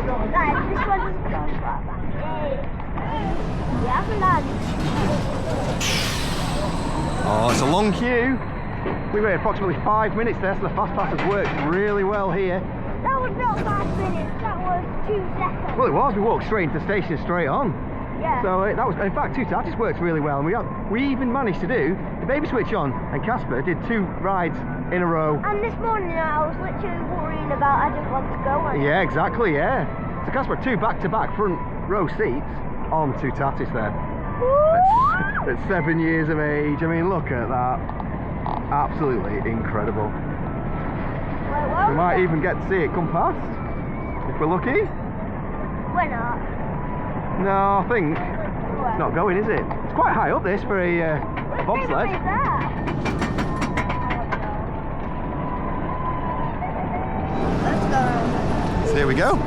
Guys, this one doesn't go far back. We haven't landed. Oh, it's a long queue. We waited approximately 5 minutes there, so the fast pass has worked really well here. That was not 5 minutes, that was 2 seconds. Well, it was. We walked straight into the station, straight on. Yeah. So that was, in fact, that just worked really well. And we even managed to do the baby switch on, and Casper did 2 rides in a row. And this morning I was literally worrying about I didn't want to go. Yeah, exactly, yeah. So Casper had 2 back-to-back front row seats on 2 Tatis there. At 7 years of age. I mean, look at that. Absolutely incredible. We might even get to see it come past, if we're lucky. We're not. No, I think it's not going, is it? It's quite high up this for a bobsled. Let's go. So here we go.